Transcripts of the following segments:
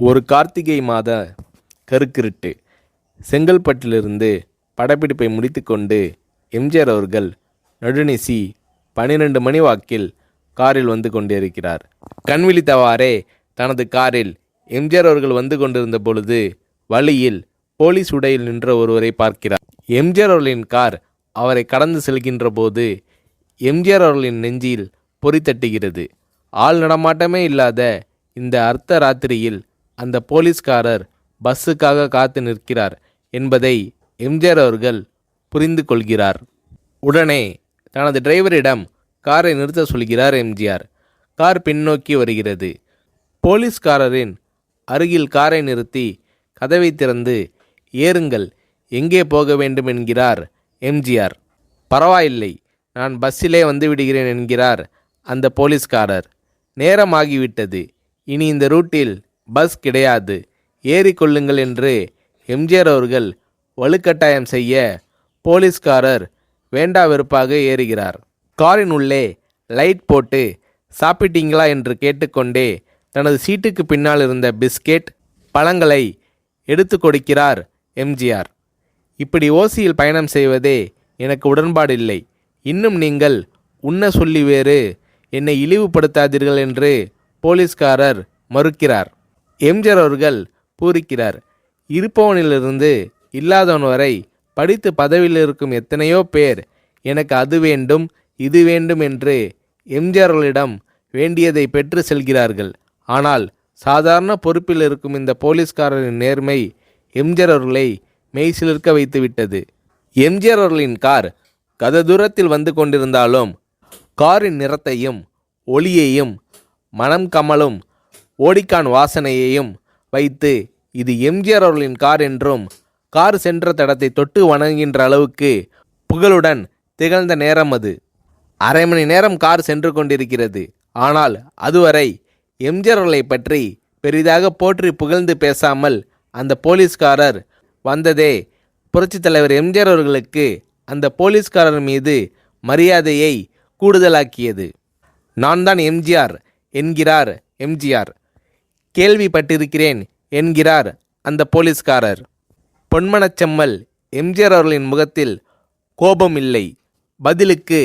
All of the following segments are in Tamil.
ஒரு கார்த்திகை மாத கருக்கிருட்டு. செங்கல்பட்டிலிருந்து படப்பிடிப்பை முடித்துக்கொண்டு எம்ஜிஆர் அவர்கள் நடுநிசி 12 மணி வாக்கில் காரில் வந்து கொண்டிருக்கிறார். கண் விழித்தவாறே தனது காரில் எம்ஜிஆர் அவர்கள் வந்து கொண்டிருந்த பொழுது வழியில் போலீஸ் உடையில் நின்ற ஒருவரை பார்க்கிறார். எம்ஜிஆர் அவர்களின் கார் அவரை கடந்து செல்கின்ற போது எம்ஜிஆர் அவர்களின் நெஞ்சில் பொறி தட்டுகிறது. ஆள் நடமாட்டமே இல்லாத இந்த அர்த்த ராத்திரியில் அந்த போலீஸ்காரர் பஸ்ஸுக்காக காத்து நிற்கிறார் என்பதை எம்ஜிஆர் அவர்கள் புரிந்து கொள்கிறார். உடனே தனது டிரைவரிடம் காரை நிறுத்த சொல்கிறார் எம்ஜிஆர். கார் பின்னோக்கி வருகிறது. போலீஸ்காரரின் அருகில் காரை நிறுத்தி கதவை திறந்து ஏறுங்கள், எங்கே போக வேண்டும் என்கிறார் எம்ஜிஆர். பரவாயில்லை, நான் பஸ்ஸிலே வந்து விடுகிறேன் என்கிறார் அந்த போலீஸ்காரர். நேரமாகிவிட்டது, இனி இந்த ரூட்டில் பஸ் கிடையாது, ஏறிக்கொள்ளுங்கள் என்று எம்ஜிஆர் அவர்கள் வலுக்கட்டாயம் செய்ய போலீஸ்காரர் வேண்டா வெறுப்பாக ஏறுகிறார். காரின் உள்ளே லைட் போட்டு சாப்பிட்டீங்களா என்று கேட்டுக்கொண்டே தனது சீட்டுக்கு பின்னால் இருந்த பிஸ்கெட் பழங்களை எடுத்து கொடுக்கிறார் எம்ஜிஆர். இப்படி ஓசியில் பயணம் செய்வதே எனக்கு உடன்பாடில்லை. இன்னும் நீங்கள் உண்ண சொல்லி வேறு என்னை இழிவுபடுத்தாதீர்கள் என்று போலீஸ்காரர் மறுக்கிறார். எம்ஜிஆர் அவர்கள் பூரிக்கிறார். இருப்பவனிலிருந்து இல்லாதவன் வரை படித்து பதவியில் இருக்கும் எத்தனையோ பேர் எனக்கு அது வேண்டும் இது வேண்டும் என்று எம்ஜிஆர் அவர்களிடம் வேண்டியதை பெற்று செல்கிறார்கள். ஆனால் சாதாரண பொறுப்பில் இருக்கும் இந்த போலீஸ்காரரின் நேர்மை எம்ஜிஆர் அவர்களை மெய்சிலிர்க்க வைத்துவிட்டது. எம்ஜிஆர் அவர்களின் கார் கத தூரத்தில் வந்து கொண்டிருந்தாலும் காரின் நிறத்தையும் ஒளியையும் மனம் கமலும் ஓடிக்கான் வாசனையையும் வைத்து இது எம்ஜிஆர் அவர்களின் கார் என்றும் கார் சென்ற தடத்தை தொட்டு வணங்குகின்ற அளவுக்கு புகழுடன் திகழ்ந்த நேரம் அது. அரை மணி நேரம் கார் சென்று கொண்டிருக்கிறது. ஆனால் அதுவரை எம்ஜிஆர் அவர்களை பற்றி பெரிதாக போற்றி புகழ்ந்து பேசாமல் அந்த போலீஸ்காரர் வந்ததே புரட்சித் தலைவர் எம்ஜிஆர் அவர்களுக்கு அந்த போலீஸ்காரர் மீது மரியாதையை கூடுதலாக்கியது. நான் தான் எம்ஜிஆர் என்கிறார் எம்ஜிஆர். கேள்விப்பட்டிருக்கிறேன் என்கிறார் அந்த போலீஸ்காரர். பொன்மனச்செம்மல் எம்ஜிஆர் அவர்களின் முகத்தில் கோபம் இல்லை, பதிலுக்கு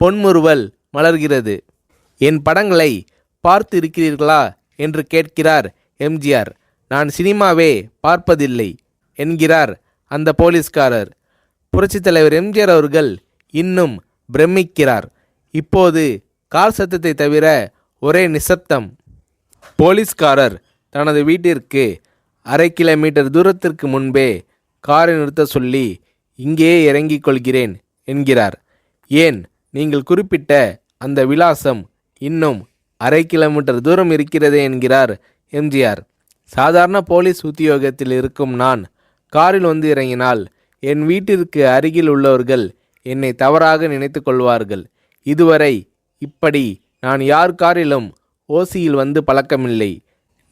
பொன்முறுவல் மலர்கிறது. என் படங்களை பார்த்து இருக்கிறீர்களா என்று கேட்கிறார் எம்ஜிஆர். நான் சினிமாவே பார்ப்பதில்லை என்கிறார் அந்த போலீஸ்காரர். புரட்சித் தலைவர் எம்ஜிஆர் அவர்கள் இன்னும் பிரமிக்கிறார். இப்போது கார் சத்தத்தை தவிர ஒரே நிசப்தம். போலீஸ்காரர் தனது வீட்டிற்கு 1/2 கிலோமீட்டர் தூரத்திற்கு முன்பே காரை நிறுத்த சொல்லி இங்கேயே இறங்கிக் கொள்கிறேன் என்கிறார். ஏன், நீங்கள் குறிப்பிட்ட அந்த விலாசம் இன்னும் 1/2 கிலோமீட்டர் தூரம் இருக்கிறதே என்கிறார் எம்ஜிஆர். சாதாரண போலீஸ் உத்தியோகத்தில் இருக்கும் நான் காரில் வந்து இறங்கினால் என் வீட்டிற்கு அருகில் உள்ளவர்கள் என்னை தவறாக நினைத்து கொள்வார்கள். இதுவரை இப்படி நான் யார் காரிலும் ஓசியில் வந்து பழக்கமில்லை.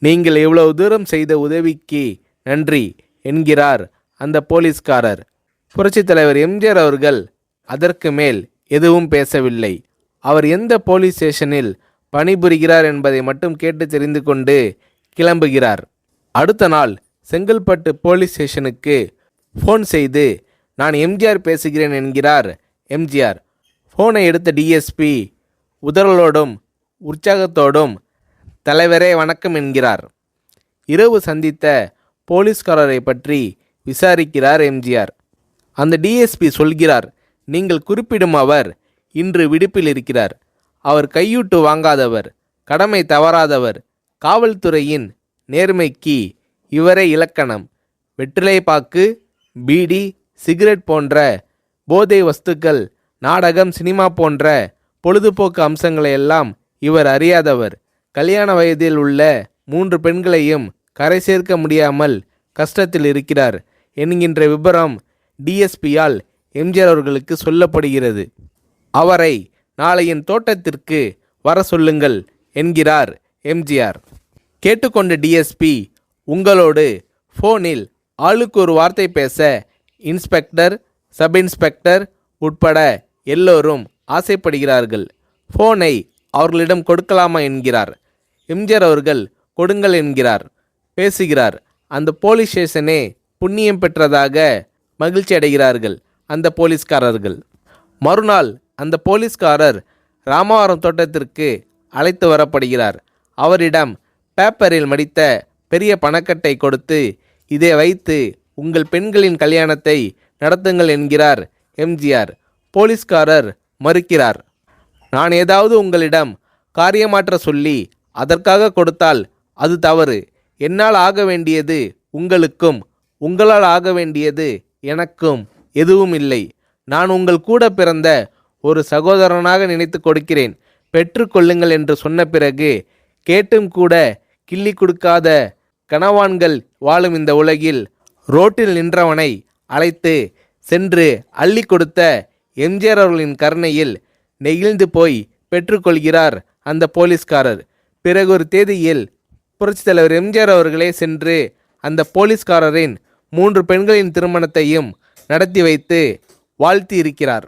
நீங்கள் இவ்வளவு தூரம் செய்த உதவிக்கு நன்றி என்கிறார் அந்த போலீஸ்காரர். புரட்சித் தலைவர் எம்ஜிஆர் அவர்கள் அதற்கு மேல் எதுவும் பேசவில்லை. அவர் எந்த போலீஸ் ஸ்டேஷனில் பணிபுரிகிறார் என்பதை மட்டும் கேட்டு தெரிந்து கொண்டு கிளம்புகிறார். அடுத்த நாள் செங்கல்பட்டு போலீஸ் ஸ்டேஷனுக்கு ஃபோன் செய்து நான் எம்ஜிஆர் பேசுகிறேன் என்கிறார் எம்ஜிஆர். ஃபோனை எடுத்த டிஎஸ்பி உதறலோடும் உற்சாகத்தோடும் தலைவரே வணக்கம் என்கிறார். இரவு சந்தித்த போலீஸ்காரரை பற்றி விசாரிக்கிறார் எம்ஜிஆர். அந்த டிஎஸ்பி சொல்கிறார், நீங்கள் குறிப்பிடும் அவர் இன்று விடுப்பில் இருக்கிறார். அவர் கையூட்டு வாங்காதவர், கடமை தவறாதவர், காவல்துறையின் நேர்மைக்கு இவரே இலக்கணம். வெற்றிலை பாக்கு, பீடி, சிகரெட் போன்ற போதை வஸ்துக்கள், நாடகம், சினிமா போன்ற பொழுதுபோக்கு அம்சங்களையெல்லாம் இவர் அறியாதவர். கல்யாண வயதில் உள்ள 3 பெண்களையும் கரை சேர்க்க முடியாமல் கஷ்டத்தில் இருக்கிறார் என்கின்ற விபரம் டிஎஸ்பியால் எம்ஜிஆர் அவர்களுக்கு சொல்லப்படுகிறது. அவரை நாளை என் தோட்டத்திற்கு வர சொல்லுங்கள் என்கிறார் எம்ஜிஆர். கேட்டுக்கொண்ட டிஎஸ்பி உங்களோடு ஃபோனில் ஆளுக்கு ஒரு வார்த்தை பேச இன்ஸ்பெக்டர், சப் இன்ஸ்பெக்டர் உட்பட எல்லோரும் ஆசைப்படுகிறார்கள். ஃபோனை அவர்களிடம் கொடுக்கலாமா என்கிறார். எம்ஜிஆர் அவர்கள் கொடுங்கள் என்கிறார். பேசுகிறார். அந்த போலீஸ் ஸ்டேஷனே புண்ணியம் பெற்றதாக மகிழ்ச்சி அடைகிறார்கள் அந்த போலீஸ்காரர்கள். மறுநாள் அந்த போலீஸ்காரர் ராமவரம் தோட்டத்திற்கு அழைத்து வரப்படுகிறார். அவரிடம் பேப்பரில் மடித்த பெரிய பணக்கட்டை கொடுத்து, இதை வைத்து உங்கள் பெண்களின் கல்யாணத்தை நடத்துங்கள் என்கிறார் எம்ஜிஆர். போலீஸ்காரர் மறுக்கிறார். நான் ஏதாவது உங்களிடம் காரியமாற்ற சொல்லி அதற்காக கொடுத்தால் அது தவறு. என்னால் ஆக வேண்டியது உங்களுக்கும், உங்களால் ஆக வேண்டியது எனக்கும் எதுவும் இல்லை. நான் உங்கள் கூட பிறந்த ஒரு சகோதரனாக நினைத்து கொடுக்கிறேன், பெற்றுக்கொள்ளுங்கள் என்று சொன்ன பிறகு கேட்டும் கூட கிள்ளி கொடுக்காத கனவான்கள் வாழும் இந்த உலகில் ரோட்டில் நின்றவனை அழைத்து சென்று அள்ளி கொடுத்த எம்ஜிஆர் அவர்களின் கருணையில் நெகிழ்ந்து போய் பெற்றுக்கொள்கிறார் அந்த போலீஸ்காரர். பிறகு ஒரு தேதியில் புரட்சித் தலைவர் எம்ஜிஆர் அவர்களே சென்று அந்த போலீஸ்காரரின் 3 பெண்களின் திருமணத்தையும் நடத்தி வைத்து வாழ்த்தி இருக்கிறார்.